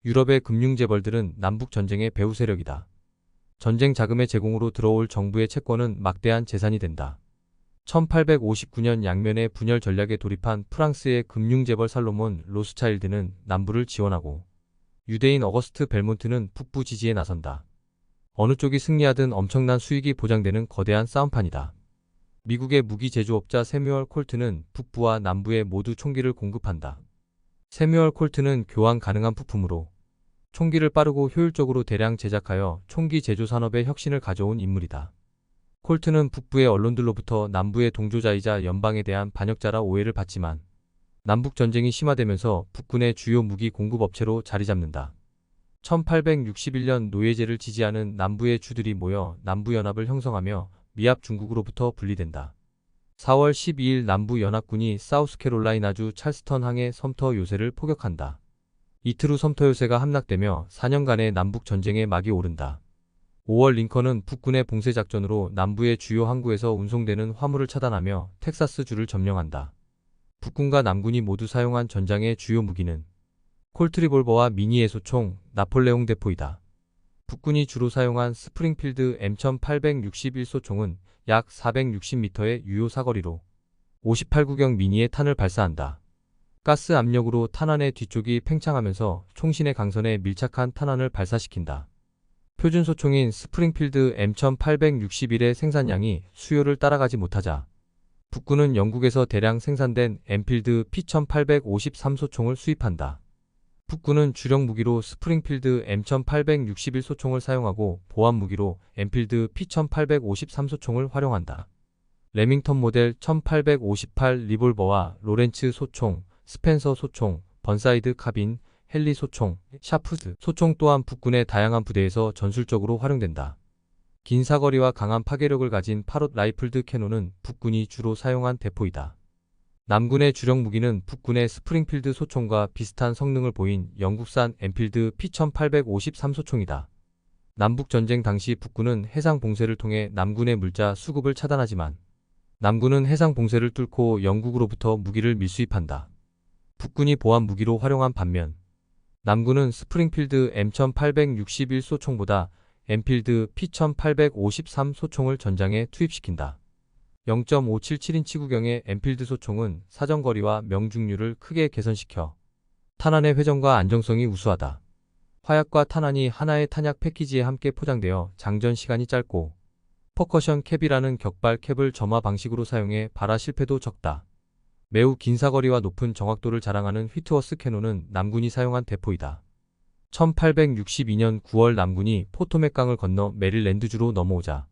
유럽의 금융재벌들은 남북전쟁의 배후 세력이다. 전쟁 자금의 제공으로 들어올 정부의 채권은 막대한 재산이 된다. 1859년 양면의 분열 전략에 돌입한 프랑스의 금융재벌 살로몬 로스차일드는 남부를 지원하고 유대인 어거스트 벨몬트는 북부 지지에 나선다. 어느 쪽이 승리하든 엄청난 수익이 보장되는 거대한 싸움판이다. 미국의 무기 제조업자 세뮤얼 콜트는 북부와 남부에 모두 총기를 공급한다. 세뮤얼 콜트는 교환 가능한 부품으로 총기를 빠르고 효율적으로 대량 제작하여 총기 제조 산업의 혁신을 가져온 인물이다. 콜트는 북부의 언론들로부터 남부의 동조자이자 연방에 대한 반역자라 오해를 받지만 남북전쟁이 심화되면서 북군의 주요 무기 공급업체로 자리잡는다. 1861년 노예제를 지지하는 남부의 주들이 모여 남부연합을 형성하며 미합 중국으로부터 분리된다. 4월 12일 남부연합군이 사우스캐롤라이나주 찰스턴항의 섬터 요새를 포격한다. 이틀 후 섬터 요새가 함락되며 4년간의 남북전쟁의 막이 오른다. 5월 링컨은 북군의 봉쇄작전으로 남부의 주요 항구에서 운송되는 화물을 차단하며 텍사스주를 점령한다. 북군과 남군이 모두 사용한 전장의 주요 무기는 콜트 리볼버와 미니 애소총, 나폴레옹 대포이다. 북군이 주로 사용한 스프링필드 M1861소 총은 약 460m의 유효 사거리로 58구경 미니의 탄을 발사한다. 가스 압력으로 탄환의 뒤쪽이 팽창하면서 총신의 강선에 밀착한 탄환을 발사시킨다. 표준 소총인 스프링필드 M1861의 생산량이 수요를 따라가지 못하자 북군은 영국에서 대량 생산된 엔필드 P1853소총을 수입한다. 북군은 주력 무기로 스프링필드 M1861소총을 사용하고 보안 무기로 엔필드 P1853소총을 활용한다. 레밍턴 모델 1858 리볼버와 로렌츠 소총, 스펜서 소총, 번사이드 카빈, 헨리 소총, 샤프트 소총 또한 북군의 다양한 부대에서 전술적으로 활용된다. 긴 사거리와 강한 파괴력을 가진 파롯 라이플드 캐논은 북군이 주로 사용한 대포이다. 남군의 주력 무기는 북군의 스프링필드 소총과 비슷한 성능을 보인 영국산 엔필드 P1853소총이다. 남북전쟁 당시 북군은 해상 봉쇄를 통해 남군의 물자 수급을 차단하지만 남군은 해상 봉쇄를 뚫고 영국으로부터 무기를 밀수입한다. 북군이 보안 무기로 활용한 반면 남군은 스프링필드 M1861소총보다 엔필드 P1853소총을 전장에 투입시킨다. 0.577인치 구경의 엔필드 소총은 사정거리와 명중률을 크게 개선시켜 탄환의 회전과 안정성이 우수하다. 화약과 탄환이 하나의 탄약 패키지에 함께 포장되어 장전 시간이 짧고 퍼커션 캡이라는 격발 캡을 점화 방식으로 사용해 발화 실패도 적다. 매우 긴 사거리와 높은 정확도를 자랑하는 휘트워스 캐논은 남군이 사용한 대포이다. 1862년 9월 남군이 포토맥강을 건너 메릴랜드주로 넘어오자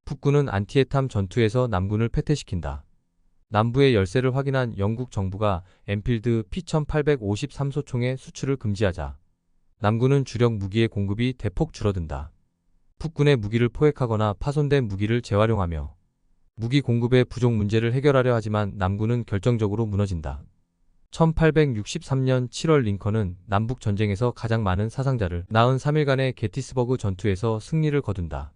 북군은 안티에탐 전투에서 남군을 패퇴시킨다. 남부의 열세를 확인한 영국 정부가 엔필드 P1853소총의 수출을 금지하자 남군은 주력 무기의 공급이 대폭 줄어든다. 북군의 무기를 포획하거나 파손된 무기를 재활용하며 무기 공급의 부족 문제를 해결하려 하지만 남군은 결정적으로 무너진다. 1863년 7월 링컨은 남북전쟁에서 가장 많은 사상자를 낳은 3일간의 게티스버그 전투에서 승리를 거둔다.